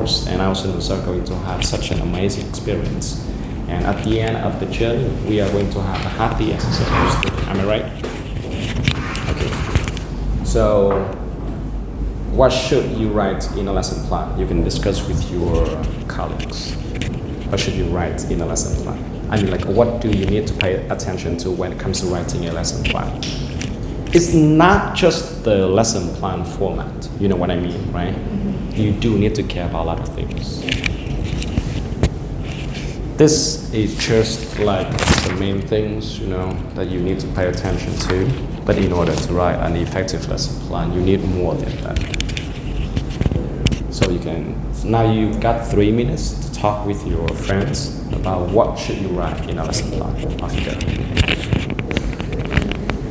course, and our students are going to have such an amazing experience. And at the end of the journey, we are going to have a happy and successful student. Am I right? Okay. So, what should you write in a lesson plan? You can discuss with your colleagues. What should you write in a lesson plan? I mean, like, what do you need to pay attention to when it comes to writing a lesson plan? It's not just the lesson plan format. You know what I mean, right? You do need to care about a lot of things. This is just like the main things, that you need to pay attention to. But in order to write an effective lesson plan, you need more than that. So now you've got 3 minutes to talk with your friends about what should you write in a lesson plan. Off you go.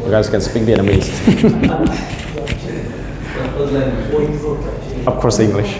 You guys can speak Vietnamese. Of course, English.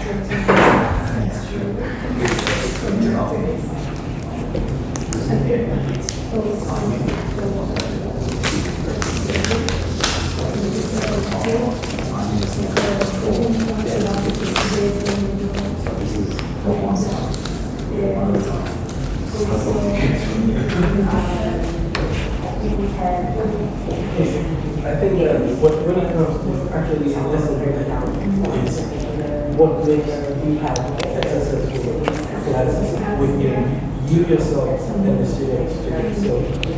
I think that when it comes to actually a lesson is what makes you have successful classes within you yourself and the students. So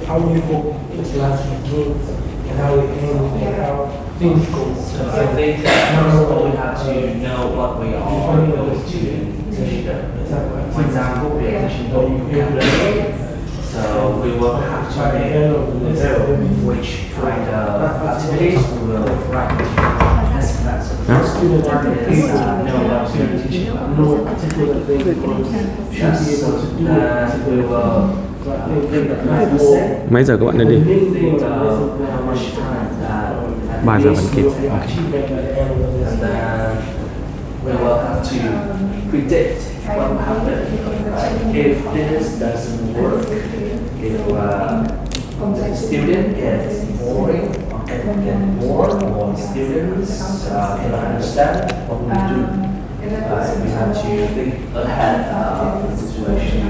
how you hope the class improves and how it ends and how things go. So I think that first of all we have to know what we are going to teach them. For example, we are teaching vocabulary. So we will have to know which kind of activities we will write. That's the first part is know what we are teaching about. No particular thing Yes, so then we will think the class will say. Mấy giờ các bạn đi? Think how much time that 3 giờ vẫn kịp. And then we will have to predict what will happen. If this doesn't work, if the student gets boring or can get more students can understand what we do. We have to think ahead of the situation.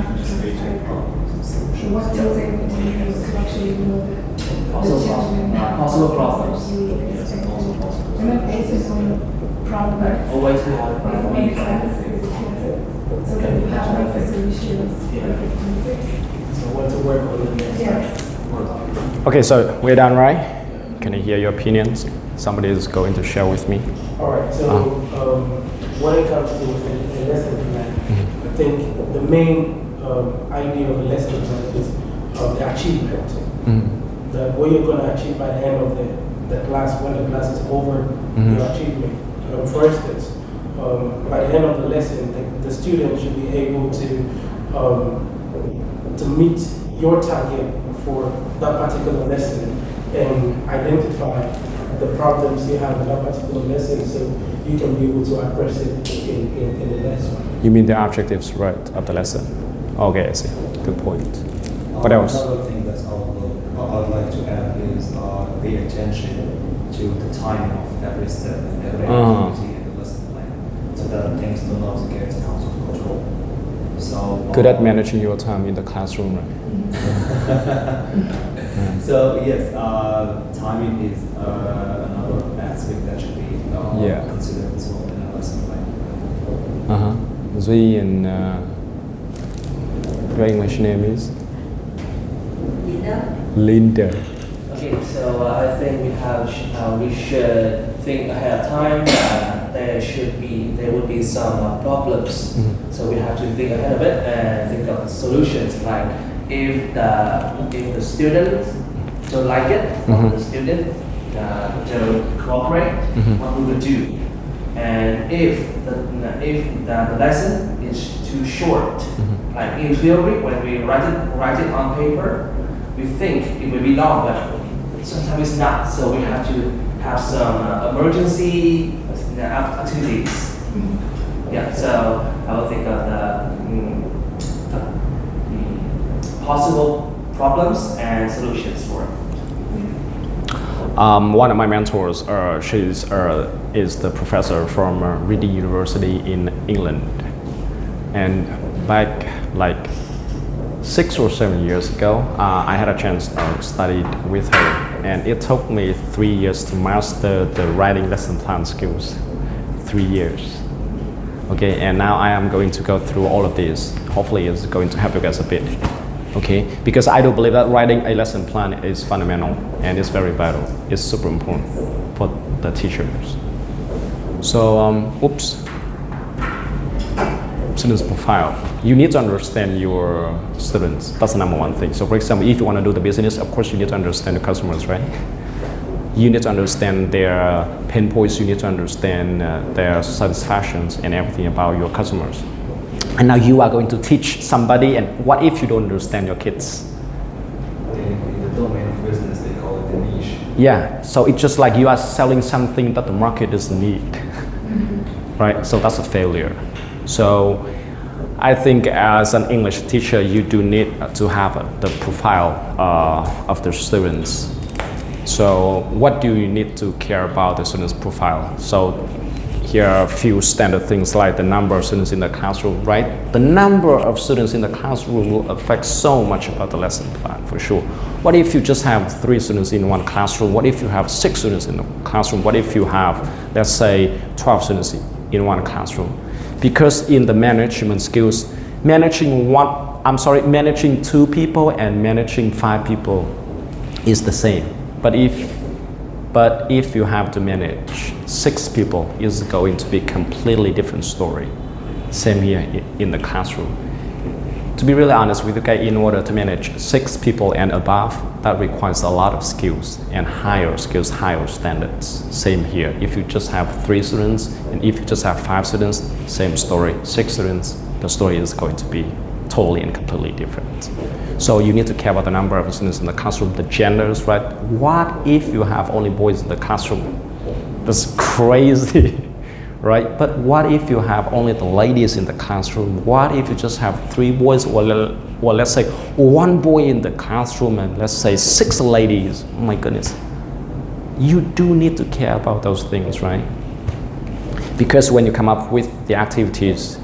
What tools are you going to use to actually move it? Possible problems. And then basis on problems. Always have Before you class, so that you have like the solutions. So what to work on the next time. Yes. Okay, so we're done, right? Can I hear your opinions? Somebody is going to share with me. All right, so when it comes to a lesson plan, I think the main idea of a lesson plan is the achievement. That what you're going to achieve by the end of the class, when the class is over, your achievement. For instance, by the end of the lesson, the student should be able to meet your target for that particular lesson and identify the problems you have in that particular lesson so you can be able to address it in the next one. You mean the objectives, right, of the lesson? Okay, I see. Good point. What else? Another thing that I would like to add is pay attention to the timing of every step and every activity in the lesson plan so that things do not get out of control. So Good at managing your time in the classroom, right? So yes, timing is another aspect that should be considered as well in a lesson plan. Duy and your English name is? Linda. Okay, so I think we should think ahead of time that there would be some problems. So we have to think ahead of it and think of solutions. Like if the student don't like it, or the student don't cooperate, what we would do. And if the lesson is too short, like in theory, when we write it on paper, we think it will be long, but sometimes it's not. So we have to have some emergency activities. Yeah. So I will think of the possible problems and solutions for it. One of my mentors, is the professor from Reading University in England. And back like 6 or 7 years ago, I had a chance to study with her, and it took me 3 years to master the writing lesson plan skills. 3 years. Okay, and now I am going to go through all of these. Hopefully, it's going to help you guys a bit. Okay, because I do believe that writing a lesson plan is fundamental and it's very vital. It's super important for the teachers. So, students profile. You need to understand your students. That's the number one thing. So for example, if you want to do the business, of course you need to understand the customers, right? You need to understand their pain points, you need to understand their satisfactions and everything about your customers. And now you are going to teach somebody, and what if you don't understand your kids? In the domain of business, they call it the niche. Yeah, so it's just like you are selling something that the market doesn't need, right? So that's a failure. So I think as an English teacher, you do need to have the profile of the students. So what do you need to care about the students' profile? So here are a few standard things like the number of students in the classroom, right? The number of students in the classroom will affect so much about the lesson plan, for sure. What if you just have 3 students in one classroom? What if you have 6 students in the classroom? What if you have, let's say, 12 students in one classroom? Because in the management skills, managing 2 people and managing 5 people is the same. But if you have to manage 6 people, it's going to be a completely different story. Same here in the classroom. To be really honest with you guys, in order to manage 6 people and above, that requires a lot of skills and higher skills, higher standards. Same here. If you just have 3 students and if you just have 5 students, same story. 6 students, the story is going to be totally and completely different. So you need to care about the number of students in the classroom, the genders, right? What if you have only boys in the classroom? That's crazy, right? But what if you have only the ladies in the classroom? What if you just have 3 boys or let's say 1 boy in the classroom and let's say 6 ladies? Oh my goodness. You do need to care about those things, right? Because when you come up with the activities,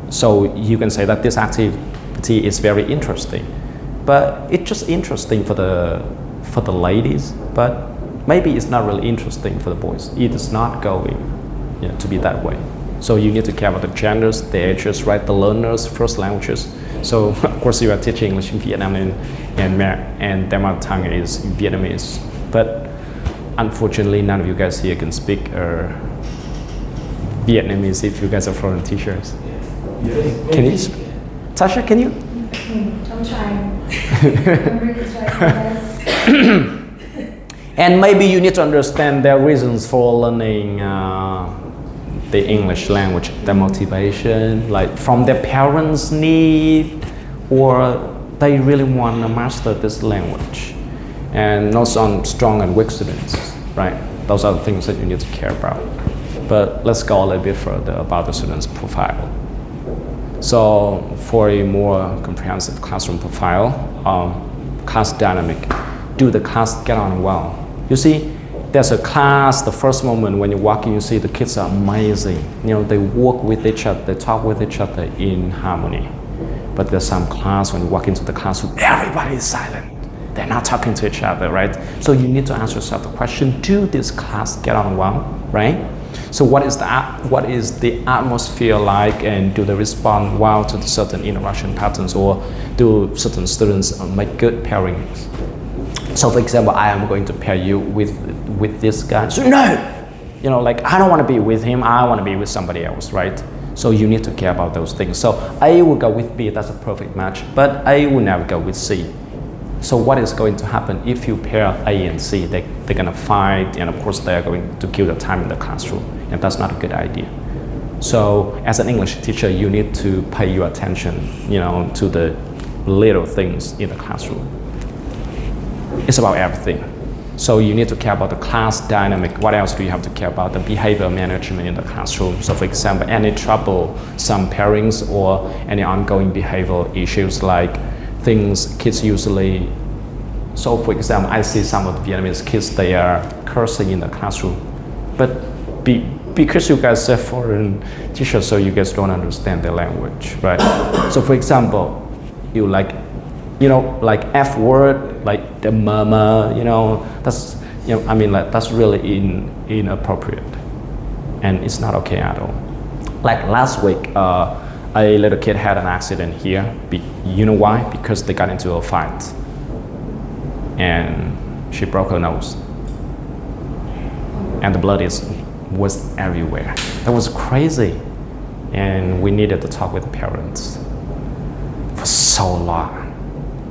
so you can say that this activity is very interesting, but it's just interesting for the ladies, but maybe it's not really interesting for the boys. It is not going to be that way. So you need to care about the genders, the ages, right? The learners, first languages. So of course you are teaching English in Vietnam and their mother tongue is Vietnamese, but unfortunately none of you guys here can speak Vietnamese if you guys are foreign teachers. Can you? Tasha, can you? I'm trying. I'm really trying my best. And maybe you need to understand their reasons for learning the English language, their motivation, like from their parents' need, or they really want to master this language. And also on strong and weak students, right? Those are the things that you need to care about. But let's go a little bit further about the student's profile. So for a more comprehensive classroom profile, class dynamic, do the class get on well? You see, there's a class, the first moment when you walk in, you see the kids are amazing. They work with each other, they talk with each other in harmony. But there's some class, when you walk into the classroom, everybody is silent. They're not talking to each other, right? So you need to ask yourself the question, do this class get on well, right? So what is the atmosphere like, and do they respond well to the certain interaction patterns, or do certain students make good pairings? So for example, I am going to pair you with this guy. So no, I don't want to be with him, I want to be with somebody else, right? So you need to care about those things. So A will go with B, that's a perfect match, but A will never go with C. So what is going to happen if you pair A and C? They're going to fight, and of course they are going to kill the time in the classroom, and that's not a good idea. So as an English teacher, you need to pay your attention, to the little things in the classroom. It's about everything. So you need to care about the class dynamic. What else do you have to care about? The behavior management in the classroom. So for example, any trouble, some pairings, or any ongoing behavioral issues like things kids usually. So for example, I see some of the Vietnamese kids, they are cursing in the classroom. But because you guys are foreign teachers, so you guys don't understand the language, right? So for example, you like, like F word, like the mama, that's, I mean, like that's really inappropriate, and it's not okay at all. Like last week, a little kid had an accident here. You know why? Because they got into a fight, and she broke her nose, and the blood was everywhere. That was crazy, and we needed to talk with the parents for so long,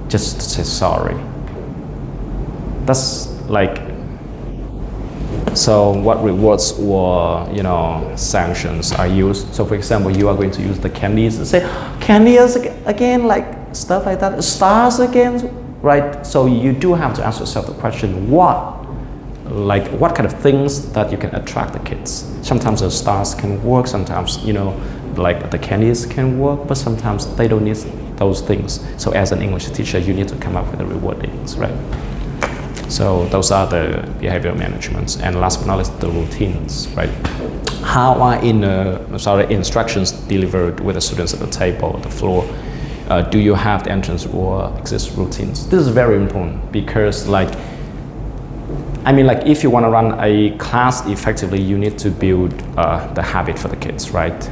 just to say sorry. That's like, so what rewards or sanctions are used? So for example, you are going to use the candies and say candies again, like stuff like that, stars again, right? So you do have to ask yourself the question, what kind of things that you can attract the kids. Sometimes the stars can work, sometimes like the candies can work, but sometimes they don't need those things. So as an English teacher, you need to come up with the rewardings, right? So those are the behavior managements. And last but not least, the routines, right? How are instructions delivered with the students at the table, the floor? Do you have the entrance or exist routines? This is very important because if you want to run a class effectively, you need to build the habit for the kids, right?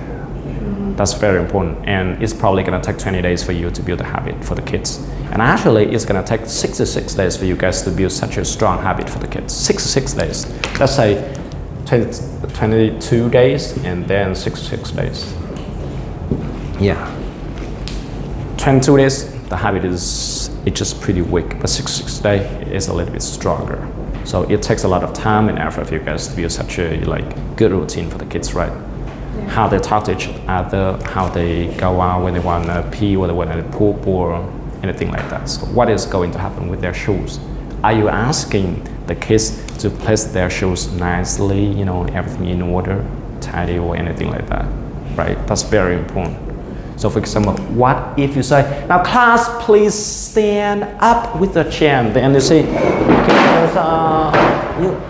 That's very important, and it's probably going to take 20 days for you to build a habit for the kids. And actually, it's going to take 66 days for you guys to build such a strong habit for the kids. 66 days. Let's say 22 days and then 66 days. Yeah. 22 days, the habit it's just pretty weak, but 66 days is a little bit stronger. So it takes a lot of time and effort for you guys to build such a good routine for the kids, right? Yeah. How they talk to each other, how they go out when they want to pee or they want to poop or anything like that. So what is going to happen with their shoes? Are you asking the kids to place their shoes nicely, everything in order, tidy or anything like that, right? That's very important. So for example, what if you say, now class, please stand up with the chair, then you say,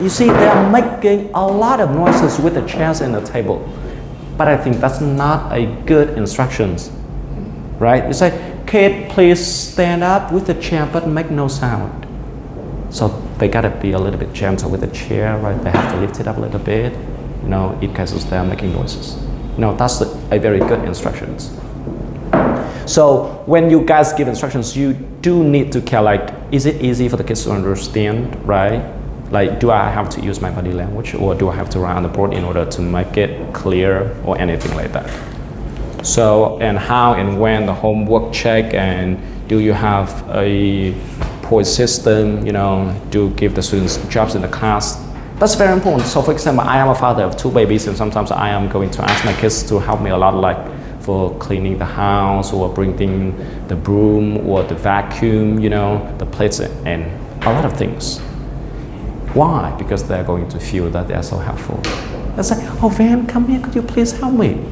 you see they're making a lot of noises with the chairs and the table. But I think that's not a good instructions, right? You say, kid, please stand up with the chair, but make no sound. So they gotta be a little bit gentle with the chair, right? They have to lift it up a little bit, in cases they're making noises. That's a very good instructions. So when you guys give instructions, you do need to care, is it easy for the kids to understand, right? Do I have to use my body language or do I have to write on the board in order to make it clear or anything like that? So, and how and when the homework check, and do you have a point system, do give the students jobs in the class? That's very important. So for example, I am a father of 2 babies, and sometimes I am going to ask my kids to help me a lot, for cleaning the house or bringing the broom or the vacuum, the plates and a lot of things. Why? Because they're going to feel that they are so helpful. They say, oh, Van, come here, could you please help me?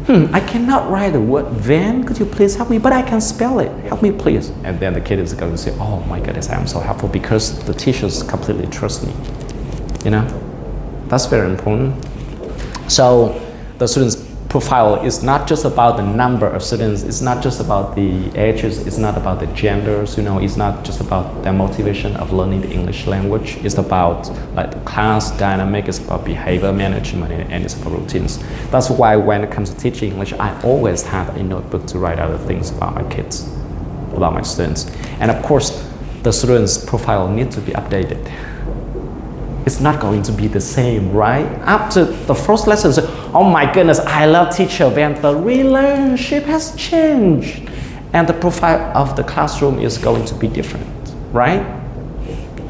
I cannot write the word Van, could you please help me? But I can spell it, help me please. And then the kid is going to say, oh my goodness, I am so helpful because the teachers completely trust me. That's very important. So the students' profile is not just about the number of students, it's not just about the ages, it's not about the genders, it's not just about their motivation of learning the English language. It's about the class dynamic, it's about behavior management, and it's about routines. That's why when it comes to teaching English, I always have a notebook to write other things about my kids, about my students. And of course, the students' profile needs to be updated. It's not going to be the same, right? After the first lesson, oh my goodness, I love teacher Van. The relationship has changed. And the profile of the classroom is going to be different, right?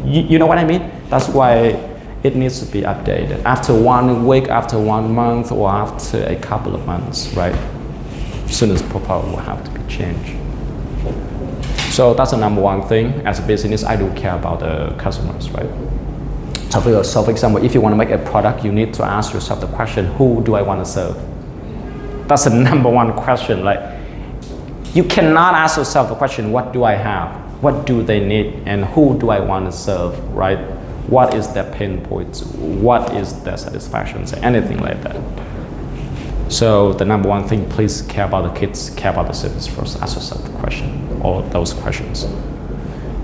You know what I mean? That's why it needs to be updated. After 1 week, after 1 month, or after a couple of months, right? Students' profile will have to be changed. So that's the number one thing. As a business, I do care about the customers, right? So for example, if you want to make a product, you need to ask yourself the question, who do I want to serve? That's the number one question. You cannot ask yourself the question, what do I have? What do they need? And who do I want to serve, right? What is their pain points? What is their satisfactions? Anything like that. So the number one thing, please care about the kids, care about the students first. Ask yourself the question, all those questions.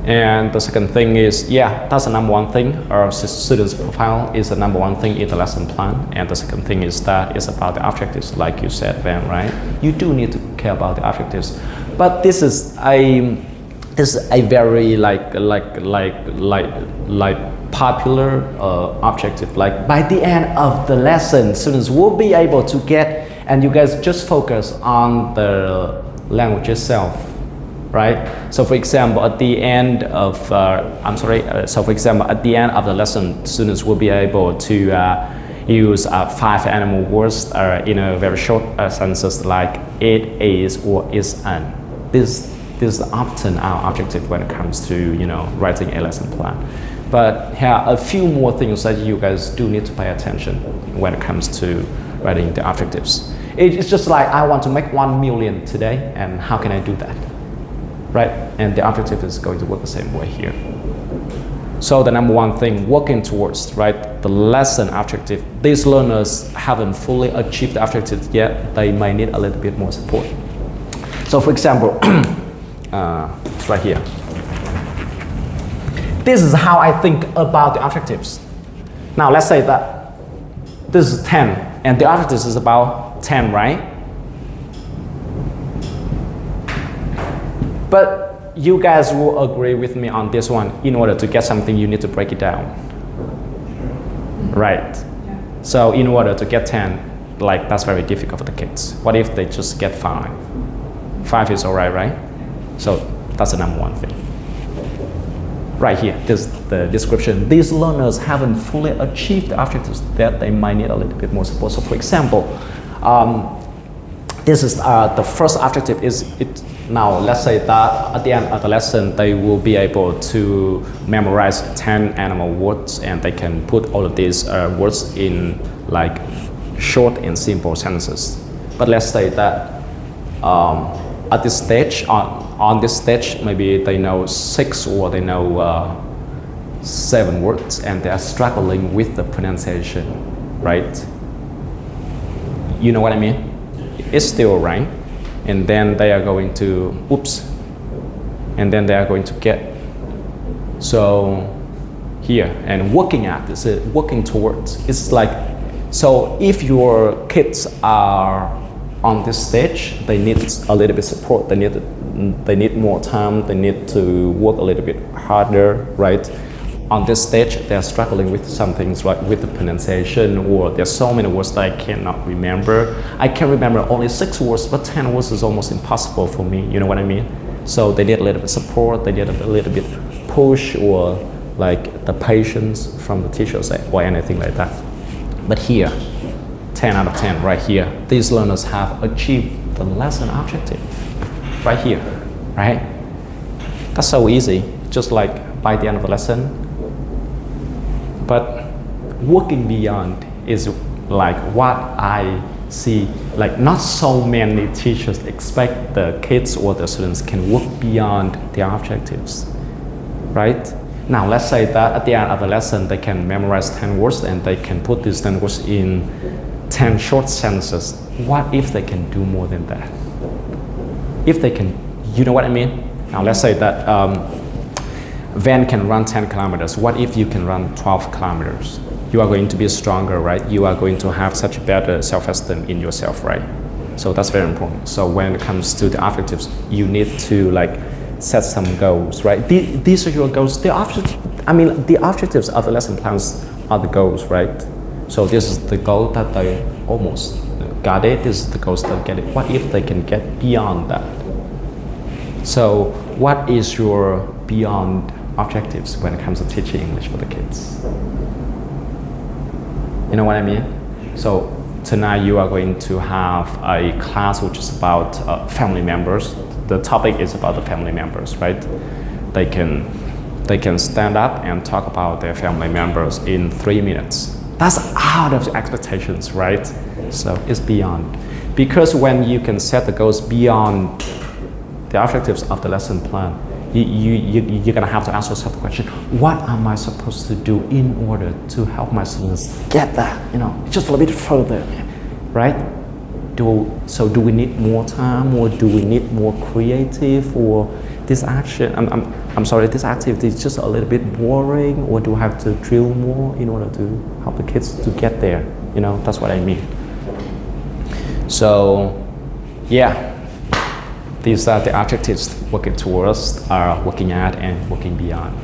And the second thing is, yeah, that's the number one thing. Our students' profile is the number one thing in the lesson plan. And the second thing is that it's about the objectives, like you said, Van, right? You do need to care about the objectives. But this is a very popular objective. Like by the end of the lesson, students will be able to get, and you guys just focus on the language itself. Right. So, for example, at the end of at the end of the lesson, students will be able to use 5 animal words in a very short sentences like it is or is an. This is often our objective when it comes to writing a lesson plan. But here are a few more things that you guys do need to pay attention when it comes to writing the objectives. It's just like I want to make 1 million today, and how can I do that? Right? And the objective is going to work the same way here. So the number one thing, working towards, right, the lesson objective. These learners haven't fully achieved the objective yet. They might need a little bit more support. So for example, it's right here. This is how I think about the objectives. Now let's say that this is 10, and the objective is about 10, right? But you guys will agree with me on this one. In order to get something, you need to break it down. Right? Yeah. So in order to get 10, that's very difficult for the kids. What if they just get 5? 5 is all right, right? So that's the number one thing. Right here, this is the description. These learners haven't fully achieved the objectives that they might need a little bit more support. So for example, this is the first objective is it. Now, let's say that at the end of the lesson, they will be able to memorize 10 animal words, and they can put all of these words in short and simple sentences. But let's say that at this stage, on this stage, maybe they know 6 or they know 7 words, and they are struggling with the pronunciation, right? You know what I mean? It's still right. And then they are going to, and then they are going to get. So here, and working at this, working towards, it's like, so if your kids are on this stage, they need a little bit support, they need more time, they need to work a little bit harder, right? On this stage, they're struggling with some things, right, with the pronunciation, or there's so many words that I cannot remember. I can remember only 6 words, but 10 words is almost impossible for me, you know what I mean? So they need a little bit support, they need a little bit push, or the patience from the teachers or anything like that. But here, 10 out of 10 right here, these learners have achieved the lesson objective right here, right? That's so easy, just by the end of the lesson. But working beyond is what I see, not so many teachers expect the kids or the students can work beyond their objectives, right? Now let's say that at the end of the lesson they can memorize 10 words and they can put these 10 words in 10 short sentences. What if they can do more than that? If they can, you know what I mean? Now let's say that Van can run 10 kilometers. What if you can run 12 kilometers? You are going to be stronger, right? You are going to have such better self-esteem in yourself, right? So that's very important. So when it comes to the objectives, you need to set some goals, right? These are your goals. The objectives of the lesson plans are the goals, right? So this is the goal that they almost got it. This is the goals that get it. What if they can get beyond that? So what is your beyond objectives when it comes to teaching English for the kids? You know what I mean? So tonight you are going to have a class which is about family members. The topic is about the family members, right? They can stand up and talk about their family members in 3 minutes. That's out of the expectations, right? So it's beyond. Because when you can set the goals beyond the objectives of the lesson plan, you're gonna have to ask yourself the question, what am I supposed to do in order to help my students get that, just a little bit further, right? Do we need more time, or do we need more creative, or this action, I'm sorry, this activity is just a little bit boring, or do I have to drill more in order to help the kids to get there? That's what I mean. So, yeah, these are the adjectives working towards, are working at, and working beyond.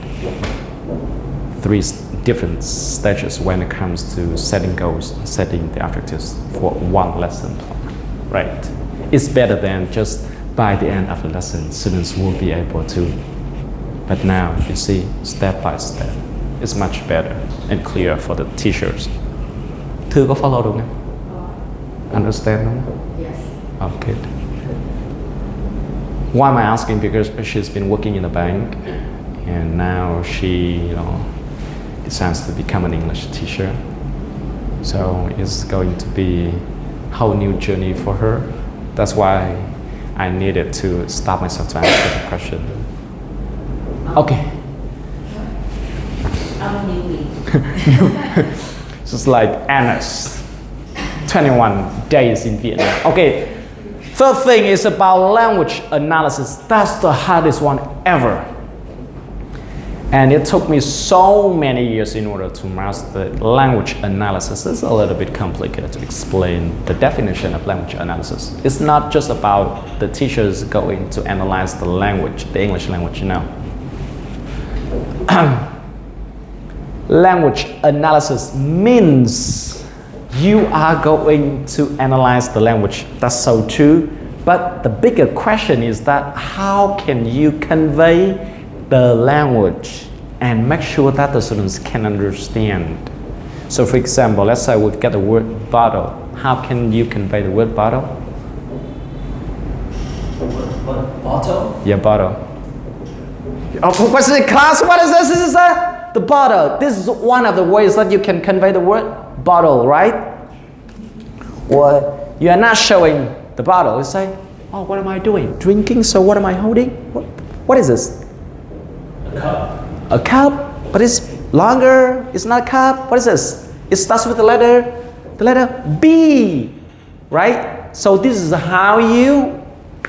3 different stages when it comes to setting goals, setting the objectives for one lesson plan, right? It's better than just by the end of the lesson, students will be able to. But now, you see, step by step, it's much better and clear for the teachers. Thư có follow đúng không? Understand đúng không? Yes. Okay. Why am I asking? Because she's been working in the bank, and now she, decides to become an English teacher. So it's going to be a whole new journey for her. That's why I needed to stop myself to answer the question. Okay. I'm newly. Just like Anna's 21 days in Vietnam. Okay. Third thing is about language analysis. That's the hardest one ever. And it took me so many years in order to master language analysis. It's a little bit complicated to explain the definition of language analysis. It's not just about the teachers going to analyze the language, the English language, Language analysis means you are going to analyze the language. That's so true. But the bigger question is that how can you convey the language and make sure that the students can understand? So for example, let's say we've got the word bottle. How can you convey the word bottle? Bottle? Yeah, bottle. Oh, what's it, class? What is this? This is the bottle. This is one of the ways that you can convey the word bottle, right? Or you are not showing the bottle. You say, oh, what am I doing? Drinking, so what am I holding? What is this? A cup. A cup, but it's longer. It's not a cup. What is this? It starts with the letter B, right? So this is how you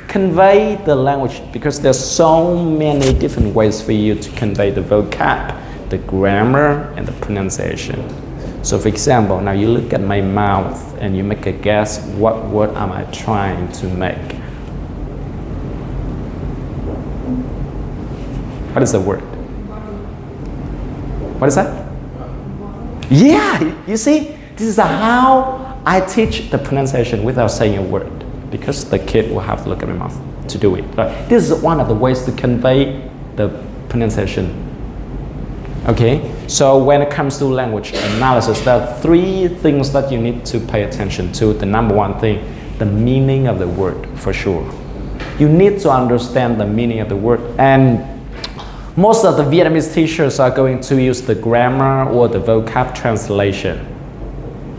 convey the language, because there's so many different ways for you to convey the vocab, the grammar, and the pronunciation. So for example, now you look at my mouth and you make a guess, what word am I trying to make? What is the word? What is that? Yeah, you see, this is how I teach the pronunciation without saying a word, because the kid will have to look at my mouth to do it. But this is one of the ways to convey the pronunciation. Okay, so when it comes to language analysis, there are 3 things that you need to pay attention to. The number 1 thing, the meaning of the word, for sure. You need to understand the meaning of the word, and most of the Vietnamese teachers are going to use the grammar or the vocab translation.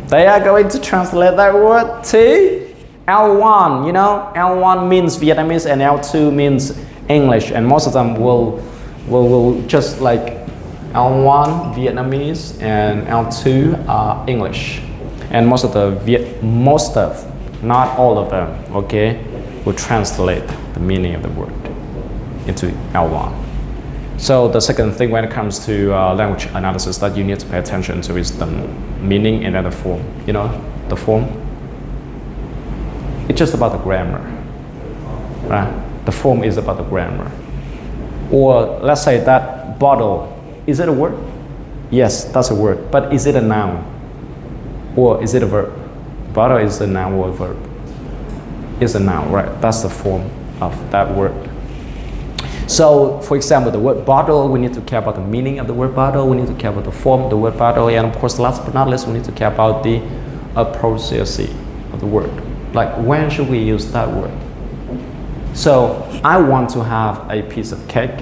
They are going to translate that word to L1, L1 means Vietnamese and L2 means English, and most of them will just like L1 Vietnamese and L2 English, and most of, not all of them, okay, will translate the meaning of the word into L1. So the second thing when it comes to language analysis that you need to pay attention to is the meaning and then the form. The form. It's just about the grammar, right? The form is about the grammar. Or let's say that bottle, is it a word? Yes, that's a word, but is it a noun? Or is it a verb? Bottle is a noun or a verb? It's a noun, right? That's the form of that word. So, for example, the word bottle, we need to care about the meaning of the word bottle, we need to care about the form of the word bottle, and of course, last but not least, we need to care about the appropriacy of the word. Like, when should we use that word? So, I want to have a piece of cake,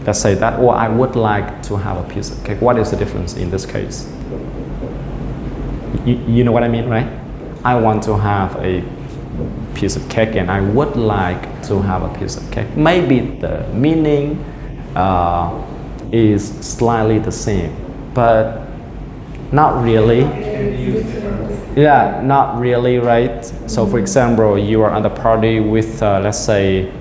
let's say that, or I would like to have a piece of cake. What is the difference in this case? You know what I mean, right? I want to have a piece of cake and I would like to have a piece of cake. Maybe the meaning is slightly the same, but not really. Can be used differently. Yeah, not really, right? So, for example, you are on the party with, let's say,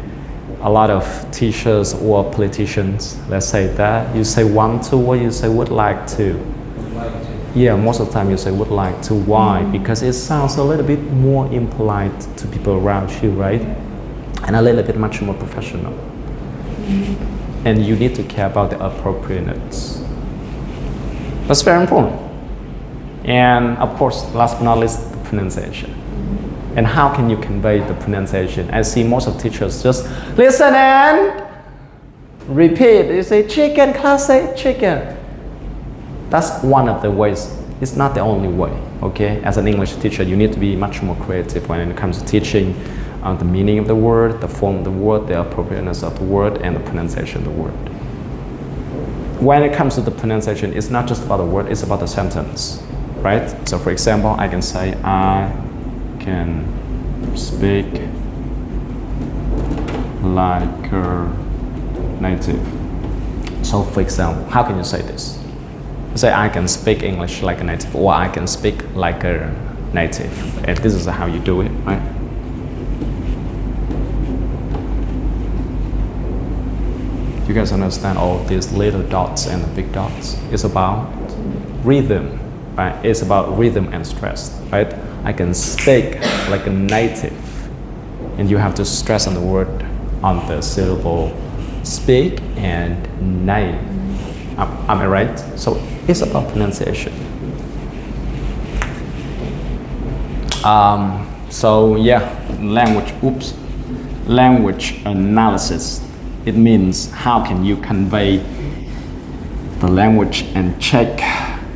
a lot of teachers or politicians. Let's say that you say want to, or you say would like to. Would like to. Yeah, most of the time you say would like to. Why? Because it sounds a little bit more impolite to people around you, right? And a little bit much more professional. And you need to care about the appropriateness. That's very important. And of course, last but not least, the pronunciation. And how can you convey the pronunciation? I see most of teachers just listen and repeat. You say chicken, class say chicken. That's one of the ways. It's not the only way, okay? As an English teacher, you need to be much more creative when it comes to teaching the meaning of the word, the form of the word, the appropriateness of the word, and the pronunciation of the word. When it comes to the pronunciation, it's not just about the word, it's about the sentence, right? So for example, I can say, I can speak like a native. So for example, how can you say this? You say, I can speak English like a native, or I can speak like a native. And this is how you do it, right? You guys understand all these little dots and the big dots? It's about rhythm, right? It's about rhythm and stress, right? I can speak like a native, and you have to stress on the word, on the syllable speak and name. Am I right? So it's about pronunciation. So yeah, language analysis. It means how can you convey the language and check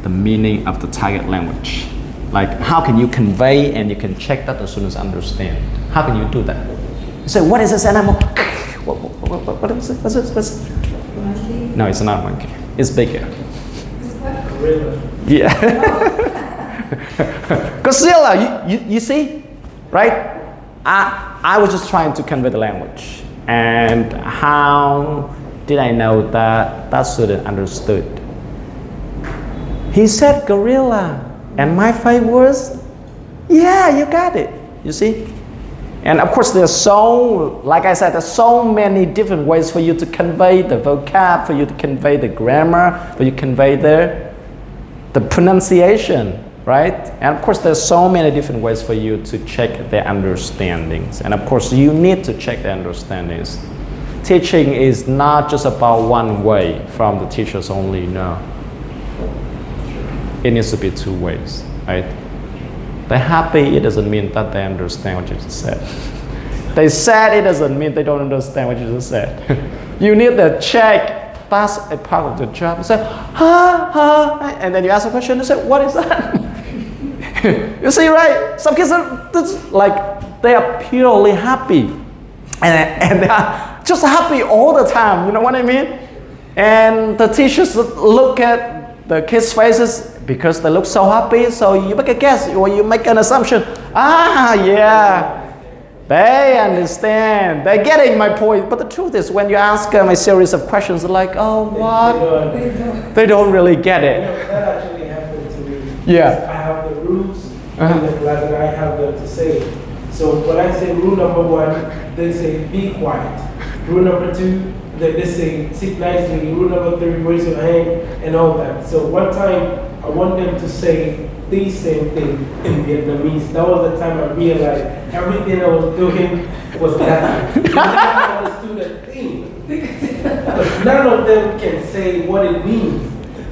the meaning of the target language. Like how can you convey and you can check that the students understand. How can you do that? You say, what is this animal? What is it? What's it? Monkey. No, it's not monkey. It's bigger. It's what? Gorilla. Yeah. Godzilla, you see? Right? I was just trying to convey the language. And how did I know that that student understood? He said gorilla, and my face was, yeah, you got it. You see? And of course, like I said, there's so many different ways for you to convey the vocab, for you to convey the grammar, for you to convey the pronunciation, right? And of course, there's so many different ways for you to check their understandings. And of course, you need to check their understandings. Teaching is not just about one way from the teachers only, no. It needs to be two ways, right? They're happy, it doesn't mean that they understand what you just said. They said, it doesn't mean they don't understand what you just said. You need to check. That's a part of the job. You say, and then you ask a question, you say, what is that? You see, right? Some kids are like, they are purely happy. And they are just happy all the time, you know what I mean? And the teachers look at the kids' faces because they look so happy, so you make a guess or you make an assumption. Yeah, they understand. They're getting my point. But the truth is, when you ask them a series of questions, they're like, oh, what? They don't really get You it. know, that actually happened to me. Yeah. I have the rules in the class and I have them to say. So when I say rule number 1, they say be quiet. Rule number 2, they say sit nicely. Rule number 3, raise your hand and all that. So one time I want them to say the same thing in Vietnamese. That was the time I realized everything I was doing was that. I understood a thing. But none of them can say what it means.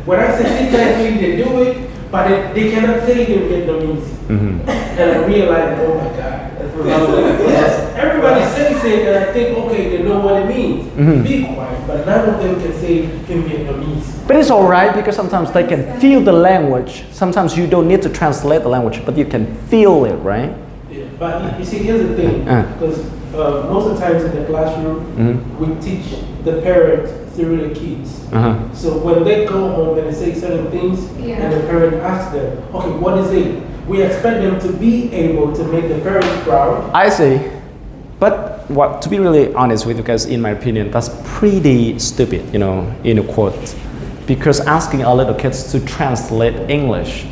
When I say sit nicely, they do it, but they cannot say it in Vietnamese. Mm-hmm. And I realized, oh my God. Yes, everybody says it, and I think, okay, they know what it means. Mm-hmm. Be quiet, but none of them can say it in Vietnamese. But it's all right because sometimes they can feel the language. Sometimes you don't need to translate the language, but you can feel it, right? Yeah, but you see, here's the thing, because most of the times in the classroom, we teach the parent through the kids. So when they go home and they say certain things, and the parent asks them, okay, what is it? We expect them to be able to make the parents proud. I see. But what, to be really honest with you guys, in my opinion, that's pretty stupid, you know, in a quote. Because asking our little kids to translate English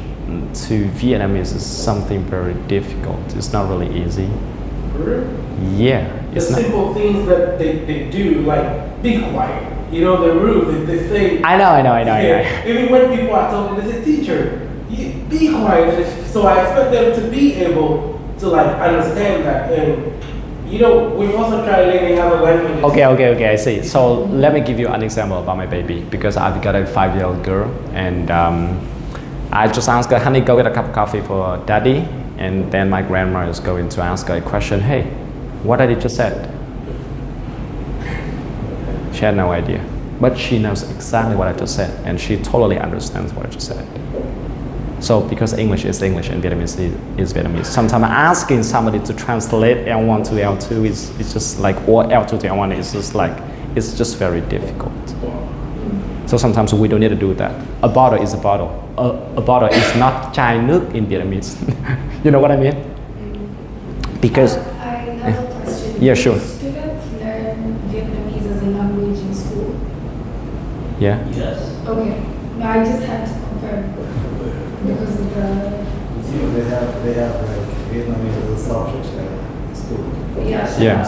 to Vietnamese is something very difficult. It's not really easy. Yeah. The It's not. simple things that they do, like be quiet. You know, they're rude. They say. I know. Yeah, even when people are talking, they say, "Teacher, be quiet." So I expect them to be able to like understand that. And you know, we also try to learn how to language. Okay, I see. So let me give you an example about my baby because I've got a 5-year-old girl and I just asked her, honey, go get a cup of coffee for daddy. And then my grandma is going to ask her a question, hey, what did you just said? She had no idea, but she knows exactly what I just said and she totally understands what I just said. So because English is English and Vietnamese is Vietnamese, sometimes asking somebody to translate L1 to L2 is just like, or L2 to L1 is just like, it's just very difficult. So sometimes we don't need to do that. A bottle is a bottle. A bottle is not chai nước in Vietnamese. You know what I mean? I Because, have a question. Yeah, sure. Do students learn Vietnamese as a language in school? yeah. Yes. Okay. No, I just had to confirm because of the. They have like Vietnamese as a subject in school. Yeah. Yeah,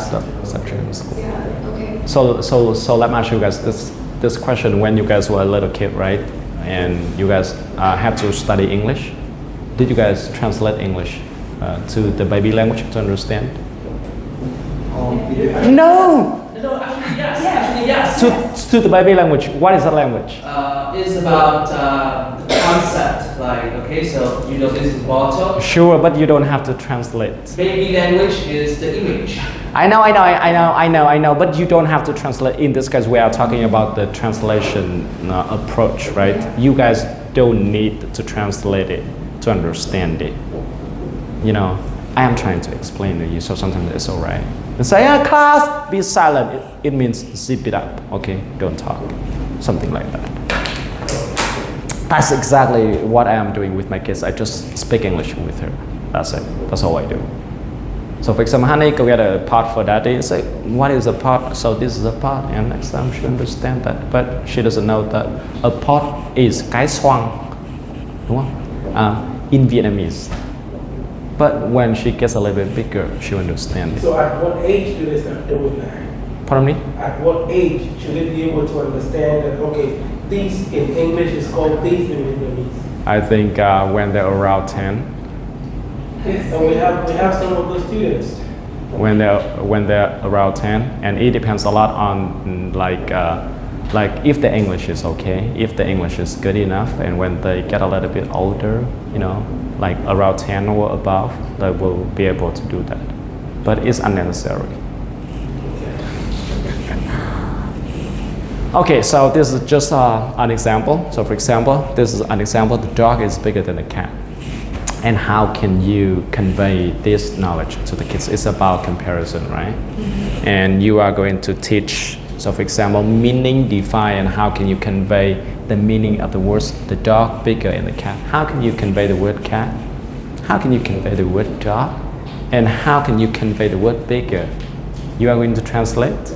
subject in school. Yeah. Okay. So let me ask you guys this question when you guys were a little kid, right? And you guys had to study English. Did you guys translate English to the baby language to understand? No! No, actually yes. Actually yes. To the baby language, what is the language? It's about the concept. Like, okay, so you know this is bottle. Sure, but you don't have to translate. Baby language is the image. I know, but you don't have to translate. In this case, we are talking about the translation approach, right? You guys don't need to translate it to understand it. You know, I am trying to explain to you, so sometimes it's all right. And say, class, be silent. It means zip it up, okay? Don't talk. Something like that. That's exactly what I am doing with my kids. I just speak English with her. That's it. That's all I do. So for example, honey, go get a pot for daddy and say, what is a pot? So this is a pot, and next time she understand that. But she doesn't know that a pot is cái xoong, đúng không? In Vietnamese. But when she gets a little bit bigger, she'll understand it. So at what age do they start doing that? Pardon me? At what age should they be able to understand that, okay, these in English is called these in Vietnamese? I think when they're around 10. And we have some of those students. When they're around 10, and it depends a lot on like if the English is okay, if the English is good enough, and when they get a little bit older, you know, like around 10 or above, they will be able to do that. But it's unnecessary. Okay, so this is just an example. So for example, this is an example, the dog is bigger than the cat. And how can you convey this knowledge to the kids? It's about comparison, right? Mm-hmm. And you are going to teach, so for example, meaning, define, and how can you convey the meaning of the words, the dog bigger and the cat. How can you convey the word cat? How can you convey the word dog? And how can you convey the word bigger? You are going to translate?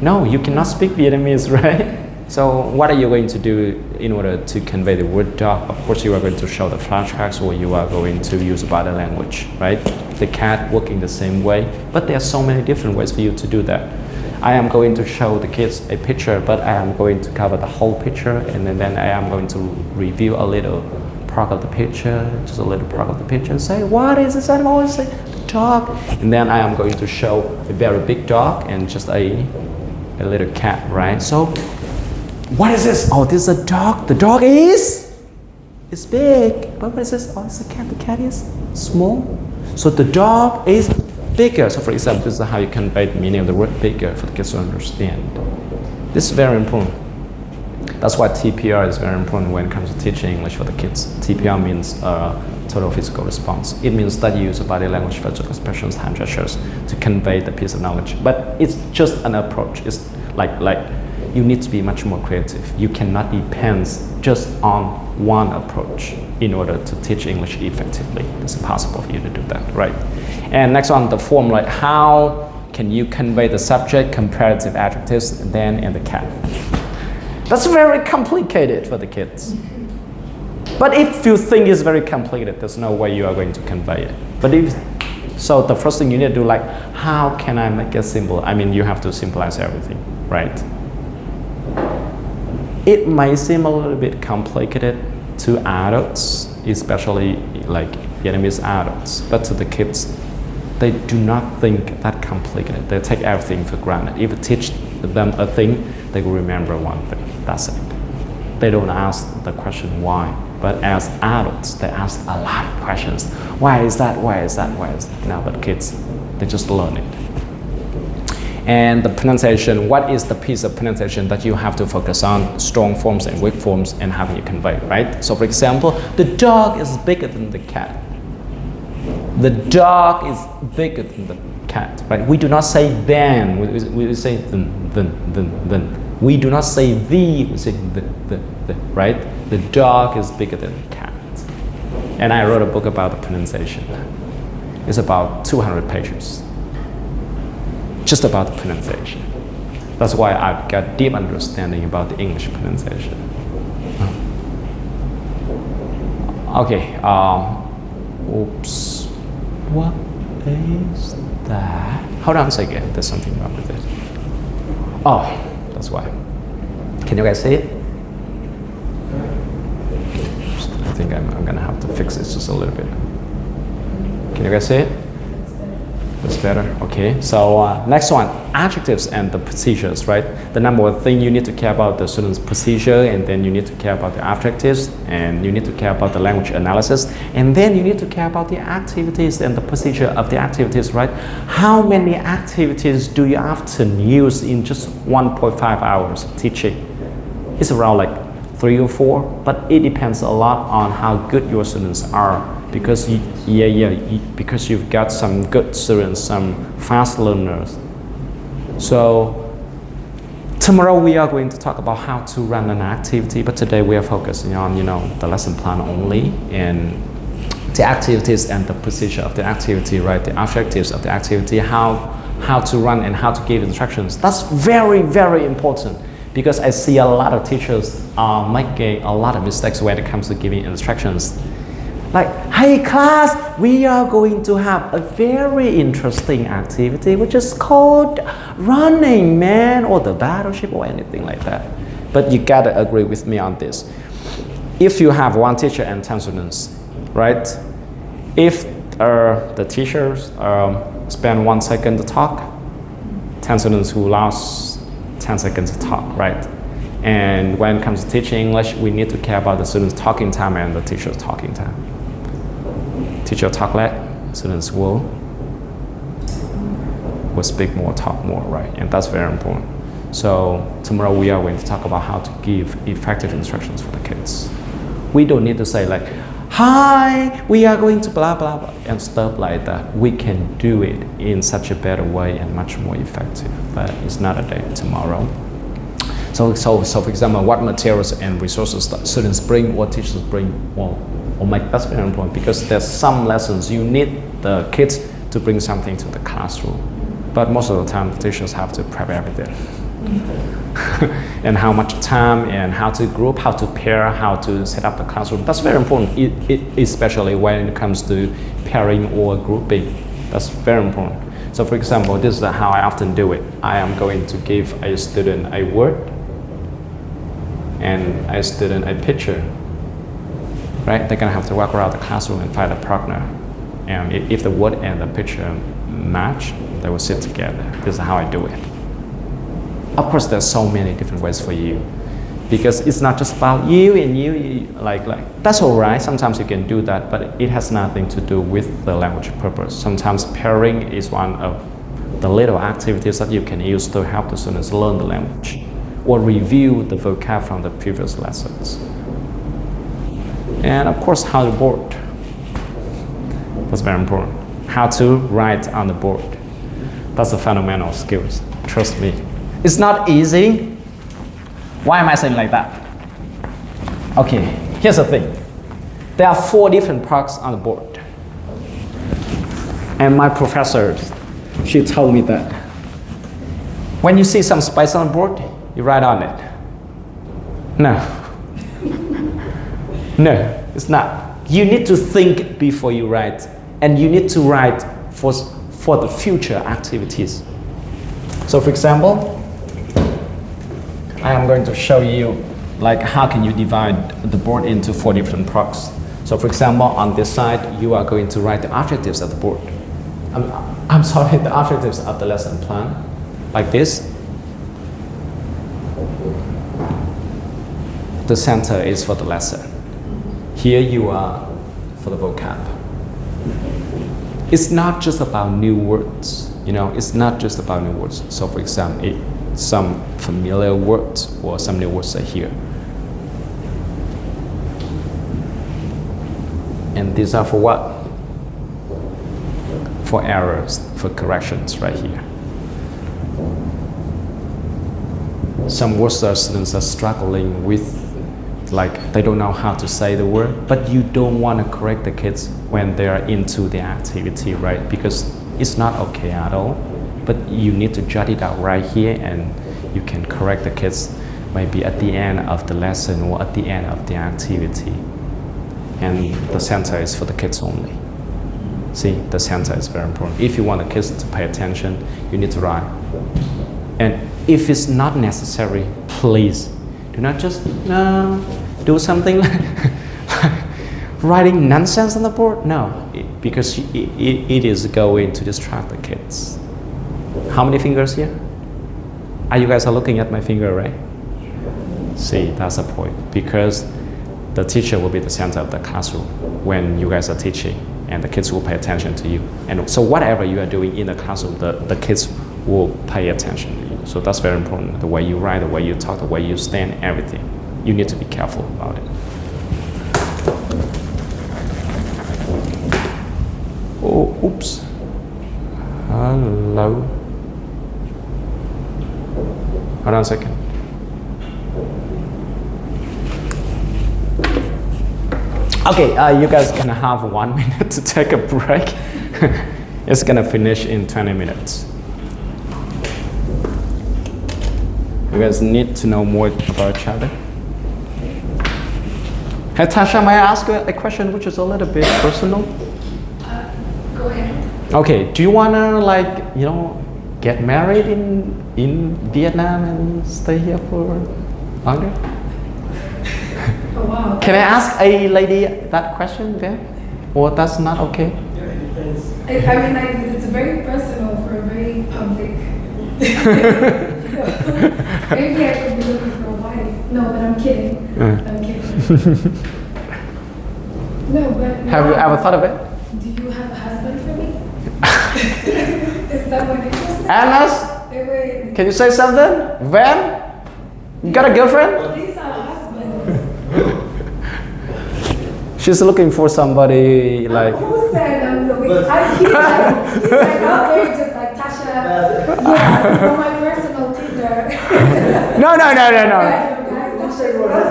No, you cannot speak Vietnamese, right? So what are you going to do in order to convey the word dog? Of course, you are going to show the flashcards, or you are going to use body language, right? The cat working the same way, but there are so many different ways for you to do that. I am going to show the kids a picture, but I am going to cover the whole picture, and then I am going to review a little part of the picture, just a little part of the picture, and say, what is this animal? And say, the dog. And then I am going to show a very big dog and just a little cat, right? So, what is this? Oh, this is a dog. The dog is big. But what is this? Oh, it's a cat. The cat is small. So the dog is bigger. So for example, this is how you convey the meaning of the word bigger for the kids to understand. This is very important. That's why TPR is very important when it comes to teaching English for the kids. TPR means total physical response. It means that you use body language, facial expressions, hand gestures to convey the piece of knowledge. But it's just an approach. It's like you need to be much more creative. You cannot depend just on one approach in order to teach English effectively. It's impossible for you to do that, right? And next on the form, like how can you convey the subject, comparative adjectives, then and the cat. That's very complicated for the kids. But if you think it's very complicated, there's no way you are going to convey it. But so the first thing you need to do, like, how can I make it simple? I mean, you have to simplify everything, right? It may seem a little bit complicated to adults, especially like Vietnamese adults, but to the kids, they do not think that complicated. They take everything for granted. If you teach them a thing, they will remember one thing. That's it. They don't ask the question why. But as adults, they ask a lot of questions. Why is that? Why is that? Why is that? Now, but kids, they just learn it. And the pronunciation, what is the piece of pronunciation that you have to focus on? Strong forms and weak forms, and how can you convey, right? So for example, the dog is bigger than the cat. The dog is bigger than the cat, right? We do not say then, we say then. We do not say the, we say the, right? The dog is bigger than the cat. And I wrote a book about the pronunciation. It's about 200 pages. Just about the pronunciation. That's why I've got deep understanding about the English pronunciation. Okay, oops. What is that? Hold on a second, there's something wrong with it. Oh, that's why. Can you guys see it? I think I'm gonna have to fix this just a little bit. Can you guys see it? That's better. Okay. So next one, adjectives and the procedures, right? The number one thing you need to care about the student's procedure, and then you need to care about the adjectives, and you need to care about the language analysis, and then you need to care about the activities and the procedure of the activities, right? How many activities do you often use in just 1.5 hours of teaching? It's around like 3 or 4, but it depends a lot on how good your students are. Because because you've got some good students, some fast learners. So tomorrow we are going to talk about how to run an activity, but today we are focusing on the lesson plan only, and the activities and the procedure of the activity, right? The objectives of the activity, how to run and how to give instructions. That's very, very important, because I see a lot of teachers are making a lot of mistakes when it comes to giving instructions. Like, hey class, we are going to have a very interesting activity which is called running, man, or the battleship or anything like that. But you gotta agree with me on this. If you have one teacher and 10 students, right? If the teachers spend 1 second to talk, 10 students who lost 10 seconds to talk, right? And when it comes to teaching English, we need to care about the students' talking time and the teacher's talking time. Teacher talk less, students will speak more, talk more, right? And that's very important. So tomorrow we are going to talk about how to give effective instructions for the kids. We don't need to say like, hi, we are going to blah, blah, blah, and stuff like that. We can do it in such a better way and much more effective, but it's not a day tomorrow. So for example, what materials and resources that students bring, what teachers bring, or make, that's very important, because there's some lessons you need the kids to bring something to the classroom, but most of the time the teachers have to prep everything. And how much time, and how to group, how to pair, how to set up the classroom, that's very important, especially when it comes to pairing or grouping. That's very important. So for example, this is how I often do it. I am going to give a student a word and a student a picture. Right? They're gonna have to walk around the classroom and find a partner. And if the word and the picture match, they will sit together. This is how I do it. Of course, there's so many different ways for you, because it's not just about you and you like that's all right. Sometimes you can do that, but it has nothing to do with the language purpose. Sometimes pairing is one of the little activities that you can use to help the students learn the language or review the vocab from the previous lessons. And of course, how to board. That's very important. How to write on the board. That's the fundamental skills. Trust me. It's not easy. Why am I saying like that? Okay, here's the thing. There are 4 different parts on the board. And my professor, she told me that when you see some space on the board, you write on it. No. No, it's not. You need to think before you write, and you need to write for the future activities. So for example, I am going to show you like how can you divide the board into 4 different parts. So for example, on this side, you are going to write the objectives of the board. I'm sorry, the objectives of the lesson plan, like this. The center is for the lesson. Here you are for the vocab. It's not just about new words, you know, it's not just about new words. So for example, some familiar words or some new words are here. And these are for what? For errors, for corrections right here. Some words that students are struggling with, like they don't know how to say the word, but you don't want to correct the kids when they are into the activity, right? Because it's not okay at all, but you need to jot it out right here, and you can correct the kids maybe at the end of the lesson or at the end of the activity. And the center is for the kids only. See, the center is very important. If you want the kids to pay attention, you need to write. And if it's not necessary, please do not just do something like writing nonsense on the board. No, because it is going to distract the kids. How many fingers here? You guys are looking at my finger, right? See, that's the point. Because the teacher will be the center of the classroom when you guys are teaching, and the kids will pay attention to you. And so whatever you are doing in the classroom, the kids will pay attention to you. So that's very important. The way you write, the way you talk, the way you stand, everything. You need to be careful about it. Oh, oops. Hello. Hold on a second. Okay, you guys can have 1 minute to take a break. It's gonna finish in 20 minutes. You guys need to know more about each other. Hey Tasha, may I ask you a question which is a little bit personal? Go ahead. Okay, do you wanna get married in Vietnam and stay here for longer? Oh, wow. Can I ask a lady that question there? Or that's not okay? Yeah, it depends. It's very personal for a very public. Maybe I could be looking for a wife. No, but I'm kidding. I'm kidding. No, but. Have you ever thought of it? Do you have a husband for me? Is someone interested? Ernest, Wait. can you say something? Van? You got a girlfriend? These are husbands. She's looking for somebody like. Who said I'm looking? He's like, okay, just like Tasha. Yeah, on my personal Tinder. No. Guys,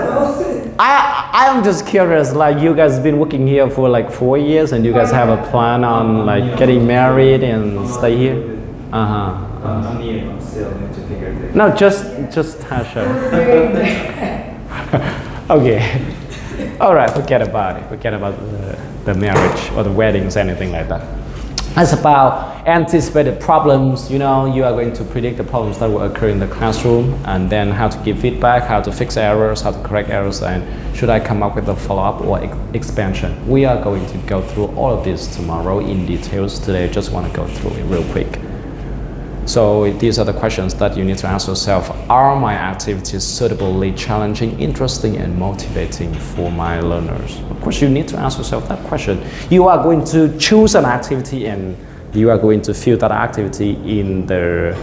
I'm just curious. Like you guys been working here for like 4 years, and you guys have a plan on like getting married and stay here. I'm new. I'm still need to figure it out. No, just Tasha. Okay. All right, forget about it. Forget about the marriage or the weddings, anything like that. It's about anticipated problems. You know, you are going to predict the problems that will occur in the classroom, and then how to give feedback, how to fix errors, how to correct errors, and should I come up with a follow-up or expansion. We are going to go through all of this tomorrow in details. Today, I just want to go through it real quick. So these are the questions that you need to ask yourself. Are my activities suitably challenging, interesting, and motivating for my learners? Of course, you need to ask yourself that question. You are going to choose an activity, and you are going to fill that activity in the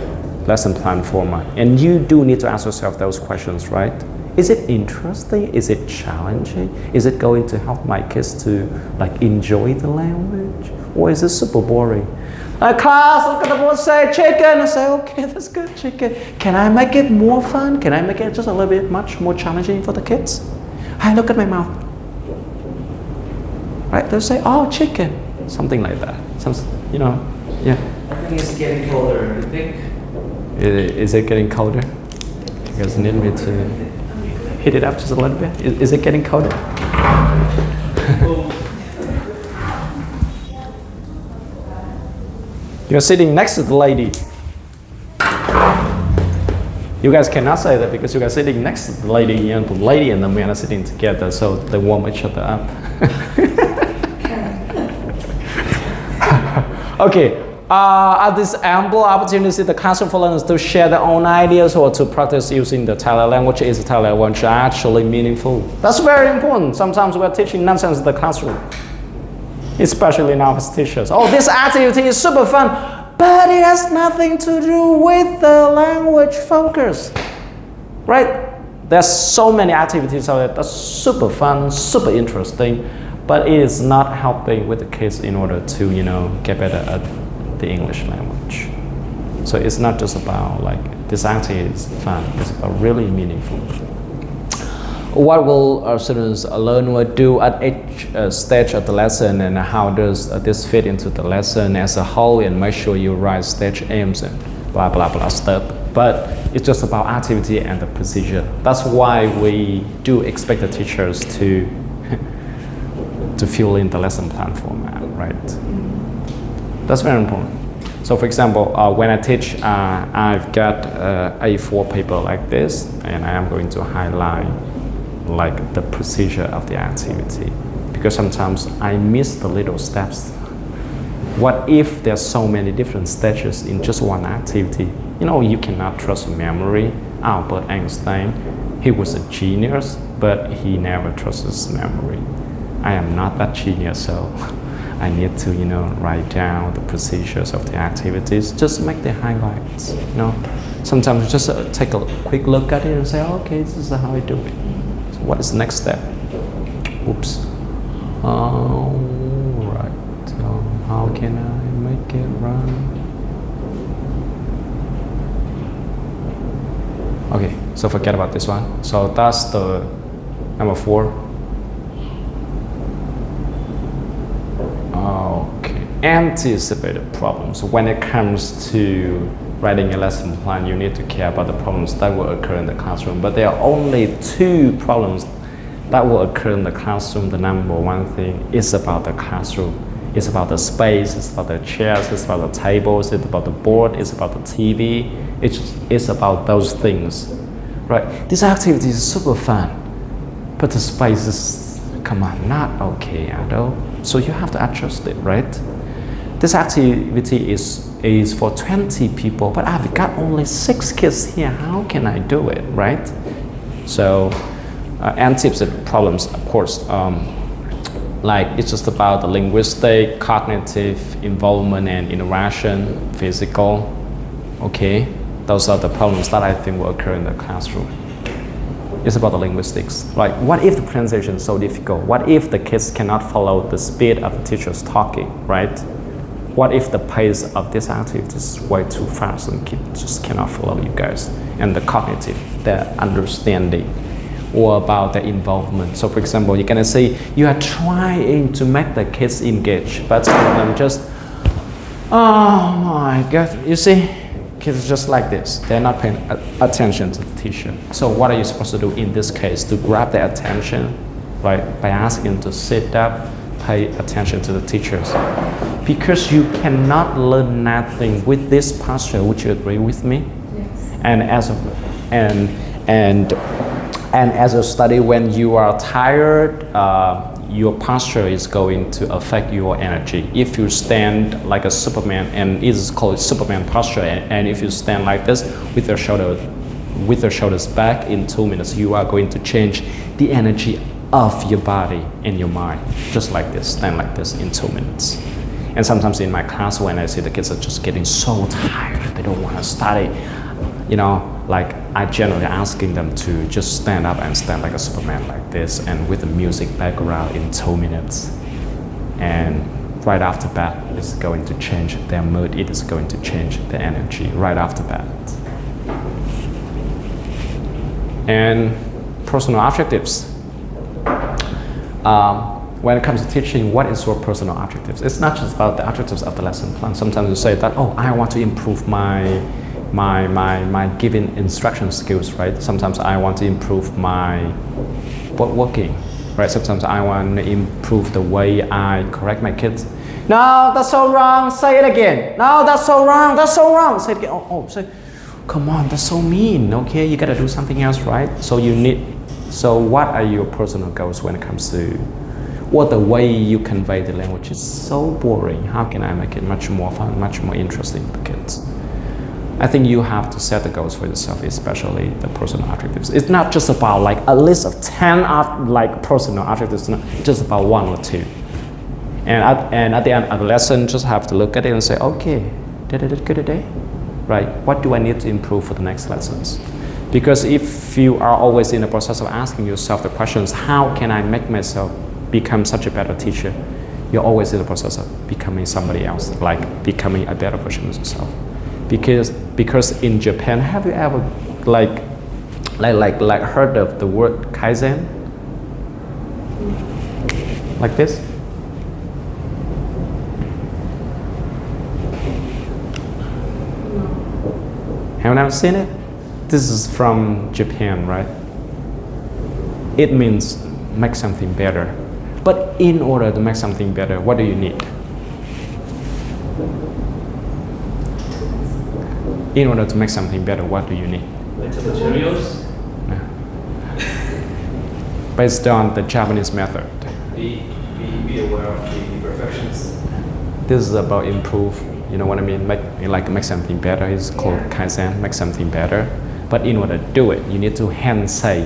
lesson plan format. And you do need to ask yourself those questions, right? Is it interesting? Is it challenging? Is it going to help my kids to like enjoy the language? Or is it super boring? Class, look at the board, say chicken. I say, okay, that's good, chicken. Can I make it more fun? Can I make it just a little bit much more challenging for the kids? I look at my mouth. Right? They'll say, oh, chicken. Something like that. Yeah. I think it's getting colder. You think? Is it getting colder? You guys need me to heat it up just a little bit? Is it getting colder? You're sitting next to the lady. You guys cannot say that because you guys are sitting next to the lady, and the lady and the man are sitting together, so they warm each other up. Okay. Are this ample opportunity the classroom for learners to share their own ideas or to practice using the Thai language? Is Thai language actually meaningful? That's very important. Sometimes we're teaching nonsense in the classroom, especially now as teachers. Oh, this activity is super fun, but it has nothing to do with the language focus, right? There's so many activities out there that's super fun, super interesting, but it is not helping with the kids in order to, get better at the English language. So it's not just about like this activity is fun, it's about really meaningful. What will our students learn or do at each stage of the lesson, and how does this fit into the lesson as a whole, and make sure you write stage aims and blah blah blah stuff. But it's just about activity and the procedure. That's why we do expect the teachers to fill in the lesson plan format, right? That's very important. So for example, when I teach, I've got A4 paper like this, and I am going to highlight like the procedure of the activity, because sometimes I miss the little steps. What if there's so many different stages in just one activity? You cannot trust memory. Albert Einstein, he was a genius, but he never trusts memory. I am not that genius, so I need to, write down the procedures of the activities, just make the highlights, Sometimes just take a quick look at it and say, okay, this is how I do it. So what is the next step? Oops. Right. How can I make it run? Okay, so forget about this one. So that's the number 4. Okay, anticipated problems. When it comes to writing a lesson plan, you need to care about the problems that will occur in the classroom. But there are only 2 problems that will occur in the classroom. The number 1 thing is about the classroom. It's about the space, it's about the chairs, it's about the tables, it's about the board, it's about the TV. It's about those things, right? This activity is super fun, but the space is, not okay at all. So you have to adjust it, right? This activity is for 20 people, but I've got only 6 kids here. How can I do it, right? So, anticipated problems, of course, like it's just about the linguistic, cognitive, involvement and interaction, physical. Okay, those are the problems that I think will occur in the classroom. It's about the linguistics. Like, what if the pronunciation is so difficult? What if the kids cannot follow the speed of the teachers talking, right? What if the pace of this activity is way too fast and kids just cannot follow you guys? And the cognitive, the understanding, or about the involvement. So for example, you're gonna say you are trying to make the kids engage, but some of them just, oh my God, you see? Kids just like this. They're not paying attention to the teacher. So what are you supposed to do in this case to grab their attention, right? By asking them to sit up, pay attention to the teachers. Because you cannot learn nothing with this posture. Would you agree with me? Yes. And as a study, when you are tired, your posture is going to affect your energy. If you stand like a Superman, and it is called Superman posture, and if you stand like this with your shoulders back in 2 minutes, you are going to change the energy of your body and your mind. Just like this, stand like this in 2 minutes. And sometimes in my class, when I see the kids are just getting so tired, they don't want to study, like I generally asking them to just stand up and stand like a Superman like this, and with the music background in 2 minutes. And right after bat, it's going to change their mood. It is going to change their energy right after bat. And personal objectives. When it comes to teaching, what is your personal objectives? It's not just about the objectives of the lesson plan. Sometimes you say that, oh, I want to improve my giving instruction skills, right? Sometimes I want to improve my working, right? Sometimes I want to improve the way I correct my kids. No, that's so wrong. Say it again. No, that's so wrong. That's so wrong. Say it again. Say, come on, that's so mean. Okay, you gotta do something else, right? So what are your personal goals when it comes to what the way you convey the language is so boring? How can I make it much more fun, much more interesting for the kids? I think you have to set the goals for yourself, especially the personal objectives. It's not just about like a list of 10 personal objectives, it's not just about 1 or 2. And at the end of the lesson, just have to look at it and say, okay, did I do good today? Right, what do I need to improve for the next lessons? Because if you are always in the process of asking yourself the questions, how can I make myself become such a better teacher? You're always in the process of becoming somebody else, like becoming a better version of yourself. Because in Japan, have you ever like heard of the word Kaizen? Like this? Have you never seen it? This is from Japan, right? It means make something better. But in order to make something better, what do you need? In order to make something better, what do you need? Better materials. No. Based on the Japanese method. Be aware of the imperfections. This is about improve. You know what I mean? Make something better is called Kaizen, make something better. But in order to do it, you need to hensei.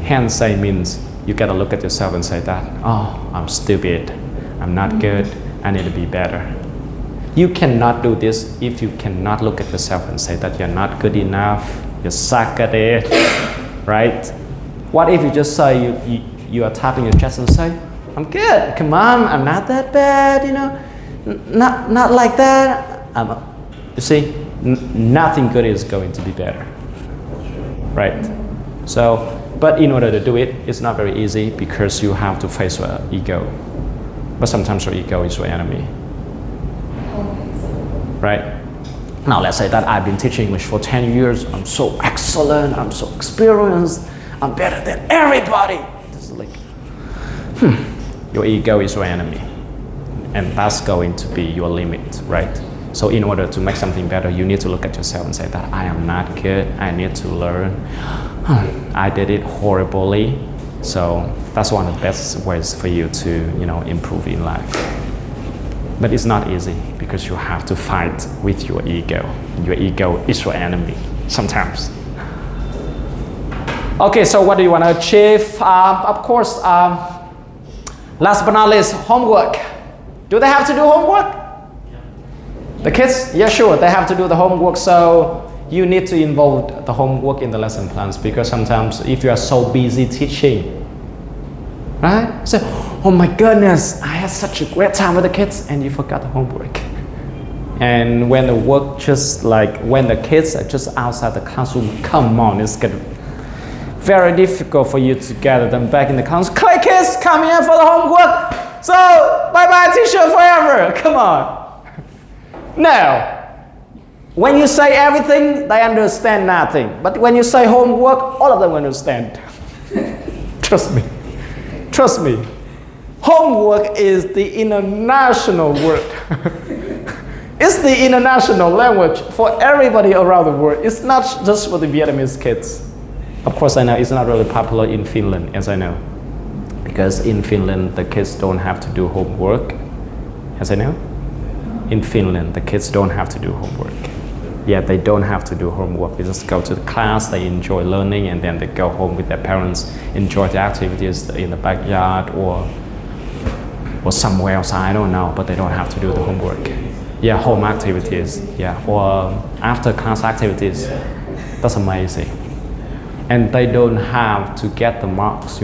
Hensei means you gotta look at yourself and say that, oh, I'm stupid, I'm not good, I need to be better. You cannot do this if you cannot look at yourself and say that you're not good enough, you suck at it, right? What if you just say you are tapping your chest and say, I'm good, come on, I'm not that bad, you know, not like that. You see, nothing good is going to be better, right? So, but in order to do it, it's not very easy because you have to face your ego. But sometimes your ego is your enemy, right? Now let's say that I've been teaching English for 10 years, I'm so excellent, I'm so experienced, I'm better than everybody. This is like, your ego is your enemy. And that's going to be your limit, right? So in order to make something better, you need to look at yourself and say that I am not good, I need to learn. I did it horribly. So that's one of the best ways for you to, improve in life. But it's not easy because you have to fight with your ego. Your ego is your enemy sometimes. Okay, so what do you want to achieve? Of course, last but not least, homework. Do they have to do homework? The kids? Yeah, sure, they have to do the homework, so you need to involve the homework in the lesson plans because sometimes if you are so busy teaching, right? So, oh my goodness, I had such a great time with the kids and you forgot the homework. And when the work when the kids are just outside the classroom, come on, it's getting very difficult for you to gather them back in the classroom. Clay kids, come here for the homework. So, bye-bye teacher forever, come on. No. When you say everything, they understand nothing. But when you say homework, all of them understand. Trust me. Trust me. Homework is the international word. It's the international language for everybody around the world. It's not just for the Vietnamese kids. Of course, I know it's not really popular in Finland, as I know. Because in Finland, the kids don't have to do homework, as I know. In Finland, the kids don't have to do homework. Yeah, they don't have to do homework. They just go to the class, they enjoy learning, and then they go home with their parents, enjoy the activities in the backyard or somewhere else, I don't know, but they don't have to do the homework. Yeah, home activities, yeah, or after class activities. That's amazing. And they don't have to get the marks,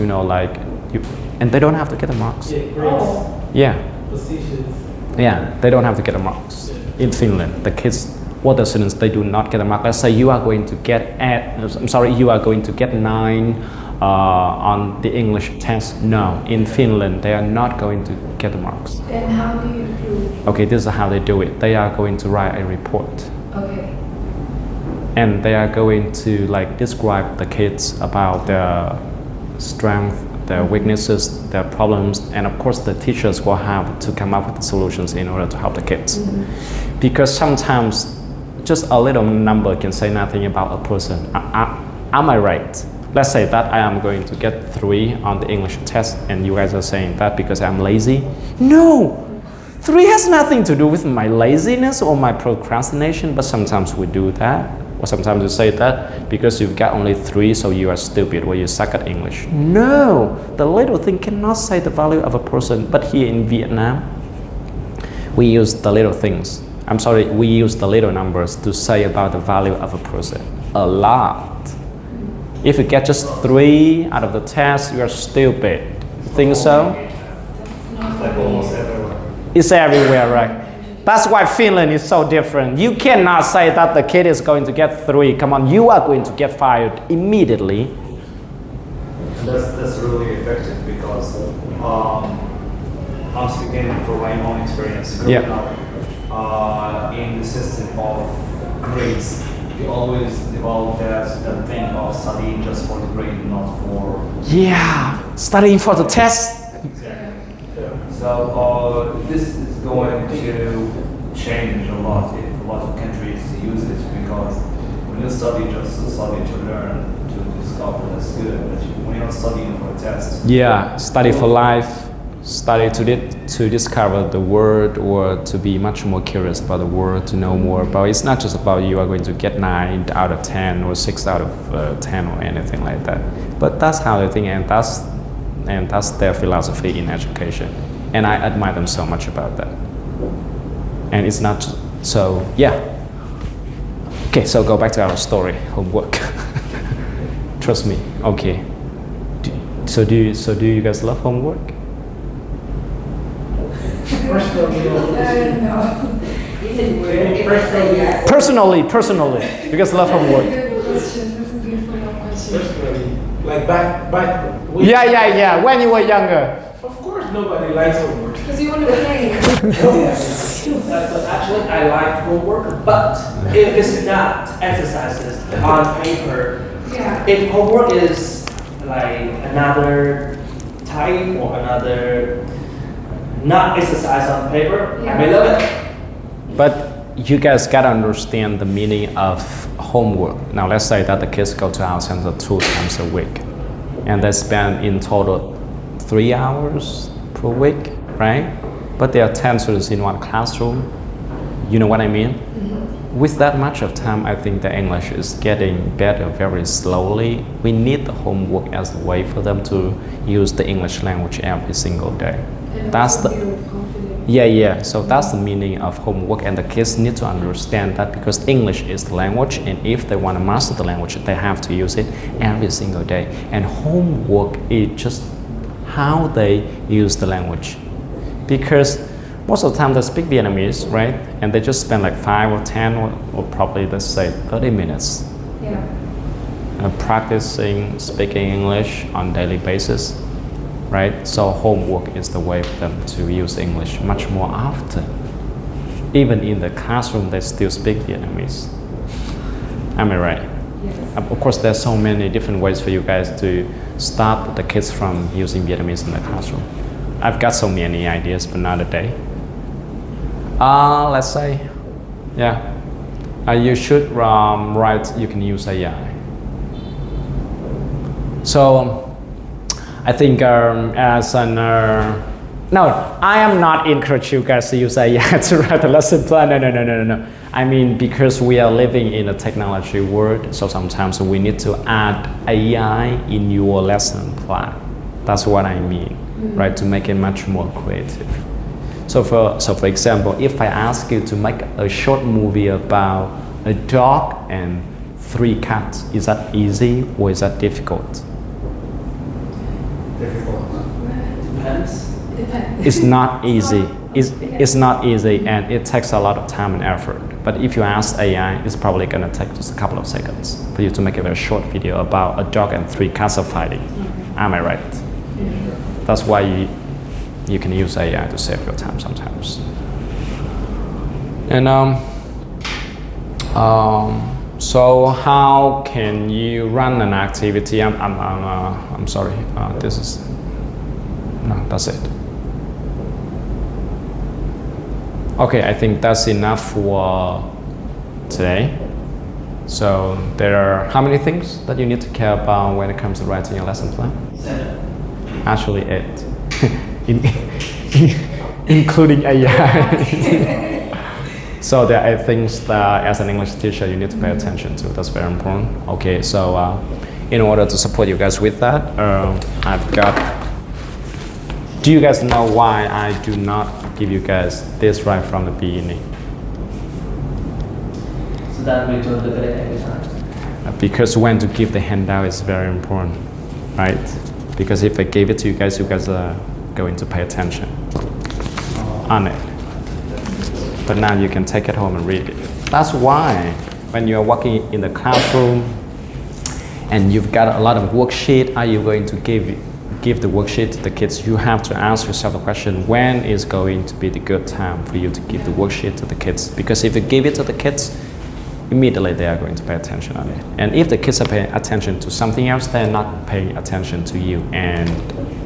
You, and they don't have to get the marks. Yeah, grades, Yeah. positions. Yeah, they don't have to get the marks. In Finland, the kids, what the students, they do not get a mark. Let's say you are going to get you are going to get 9 on the English test. No, in Finland, they are not going to get the marks. And how do you prove? Okay, this is how they do it. They are going to write a report. Okay. And they are going to like describe the kids about their strength, their weaknesses, their problems, and of course the teachers will have to come up with the solutions in order to help the kids. Because sometimes just a little number can say nothing about a person. Am I right? Let's say that I am going to get 3 on the English test and you guys are saying that because I'm lazy. No! 3 has nothing to do with my laziness or my procrastination, but sometimes we do that. Or sometimes you say that because you've got only 3, so you are stupid or you suck at English. No, the little thing cannot say the value of a person. But here in Vietnam, we use the little things. We use the little numbers to say about the value of a person. A lot. If you get just 3 out of the test, you are stupid. Think so? It's like almost everywhere. It's everywhere, right? That's why Finland is so different. You cannot say that the kid is going to get 3. Come on, you are going to get fired immediately. That's really effective because I'm speaking from my own experience growing up in the system of grades. We always develop that thing of studying just for the grade, not for... Yeah, studying for the test. Exactly. So this is going to change a lot if a lot of countries use it, because when you study just to study to learn, to discover, that's good, but when you're studying for a test... Yeah, study for life, study to discover the world or to be much more curious about the world, to know more about. It's not just about you are going to get 9 out of 10 or 6 out of 10 or anything like that. But that's how they think, and that's their philosophy in education. And I admire them so much about that. And it's not so, yeah. Okay, so go back to our story, homework. Trust me, okay. So do you guys love homework? Personally, you guys love homework. Good question. That's a good follow-up question. Personally, like back when Yeah. When you were younger. Of course, nobody likes homework. Because you want to play. But actually, I like homework, but if it's not exercises on paper, Yeah. if homework is like another type or another not exercise on paper, I may love it. But you guys gotta understand the meaning of homework. Now let's say that the kids go to our center 2 times a week and they spend in total 3 hours per week, right? But there are 10 students in one classroom. You know what I mean? With that much of time, I think the English is getting better very slowly. We need the homework as a way for them to use the English language every single day. That's the yeah. So that's the meaning of homework, and the kids need to understand that because English is the language, and if they want to master the language, they have to use it every single day. And homework is just how they use the language, because most of the time they speak Vietnamese, right? And they just spend like 5 or 10 or probably let's say 30 minutes practicing speaking English on a daily basis, right? So homework is the way for them to use English much more often. Even in the classroom, they still speak Vietnamese. Am I right? Yes. Of course, there's so many different ways for you guys to stop the kids from using Vietnamese in the classroom. I've got so many ideas, but not today. Let's say, you should write, you can use AI. So, I think as an, no, I am not encouraging you guys to use AI to write a lesson plan, no. I mean, because we are living in a technology world, so sometimes we need to add AI in your lesson plan. That's what I mean, right? To make it much more creative. So for example, if I ask you to make a short movie about a dog and 3 cats, is that easy or is that difficult? difficult? Depends. Depends. It's not easy. It's not easy, and it takes a lot of time and effort. But if you ask AI, it's probably gonna take just a couple of seconds for you to make a very short video about a dog and 3 cats are fighting. Am I right? That's why you can use AI to save your time sometimes. And so how can you run an activity? I'm sorry. That's it. Okay, I think that's enough for today. So there are how many things that you need to care about when it comes to writing your lesson plan? 7. Actually 8, including AI. So there are 8 things that as an English teacher you need to pay attention to. That's very important. Okay, so in order to support you guys with that, I've got. Do you guys know why I do not give you guys this right from the beginning? So that we don't look at it every time. Because when to give the handout is very important, right? Because if I gave it to you guys are going to pay attention on it. But now you can take it home and read it. That's why when you're working in the classroom and you've got a lot of worksheet, are you going to give the worksheet to the kids? You have to ask yourself the question, when is going to be the good time for you to give the worksheet to the kids? Because if you give it to the kids, immediately they are going to pay attention on it. And if the kids are paying attention to something else, they're not paying attention to you. And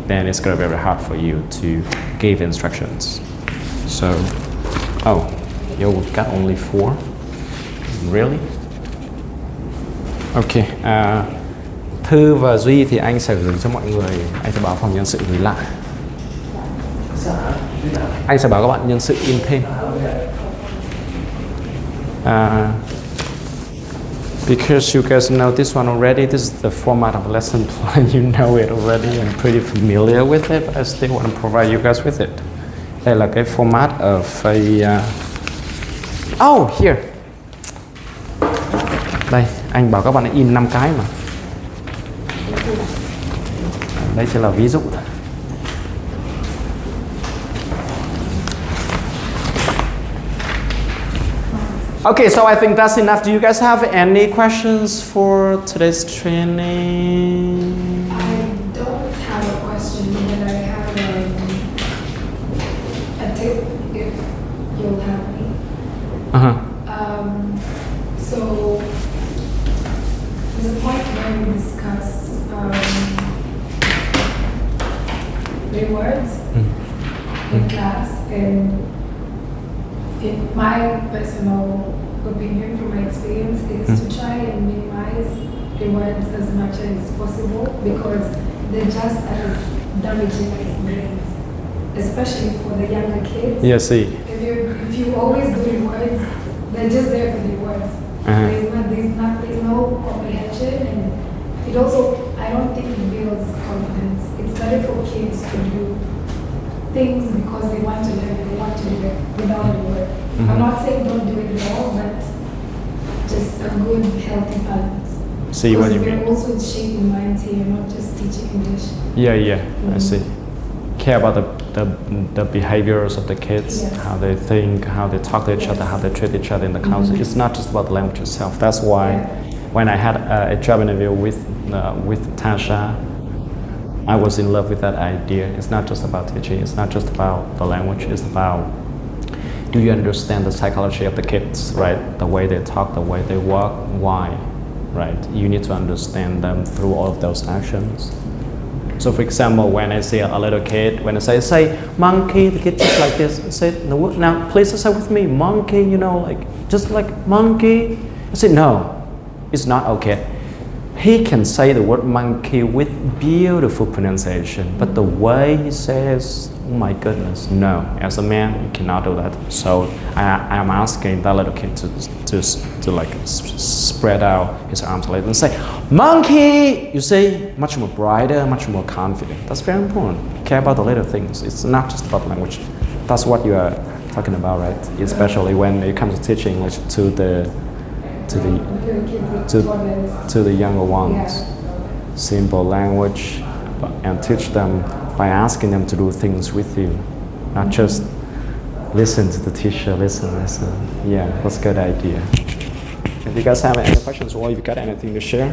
then it's going to be very hard for you to give instructions. So, you've got only 4? Really? Okay. Thư và Duy thì anh sẽ gửi cho mọi người. Anh sẽ bảo phòng nhân sự gửi lại. Anh sẽ bảo các bạn nhân sự in thêm. Because you guys know this one already, this is the format of lesson plan. You know it already and pretty familiar with it, but I still want to provide you guys with it. Đây là cái format ở phía... Oh, here. Đây, anh bảo các bạn in 5 cái mà. Đây sẽ là ví dụ. Okay, so I think that's enough. Do you guys have any questions for today's training? I don't have a question, but I have a tip if you'll have me. So there's a point where we discuss rewards in class, and in my personal opinion, from my experience, is to try and minimize rewards as much as possible, because they're just as damaging as grades, especially for the younger kids. Yeah, see. If you always do rewards, they're just there for the rewards. There's no comprehension, and it also, I don't think it builds confidence. It's better for kids to do things because they want to learn it, they want to do it without a reward. I'm not saying don't do it at all, but just a good, healthy balance. See what you mean. We're also shaping minds here, not just teaching English. Yeah, I see. Care about the behaviors of the kids, Yes. how they think, how they talk to each other, how they treat each other in the class. It's not just about the language itself. That's why when I had a job interview with Tasha, I was in love with that idea. It's not just about teaching. It's not just about the language. It's about, do you understand the psychology of the kids, right? The way they talk, the way they walk, why, right? You need to understand them through all of those actions. So for example, when I see a little kid, when I say monkey, the kid just like this. I say, no, now please say with me, monkey, just like monkey. I say, no, it's not okay. He can say the word monkey with beautiful pronunciation, but the way he says, oh my goodness, no. As a man, you cannot do that. So I am asking that little kid to like spread out his arms a little and say, monkey! You say much more brighter, much more confident. That's very important. Care about the little things. It's not just about language. That's what you are talking about, right? Especially when it comes to teaching English to the younger ones. Yeah. Simple language, and teach them by asking them to do things with you, not just listen to the teacher, listen. Yeah, that's a good idea. If you guys have any questions or if you got anything to share,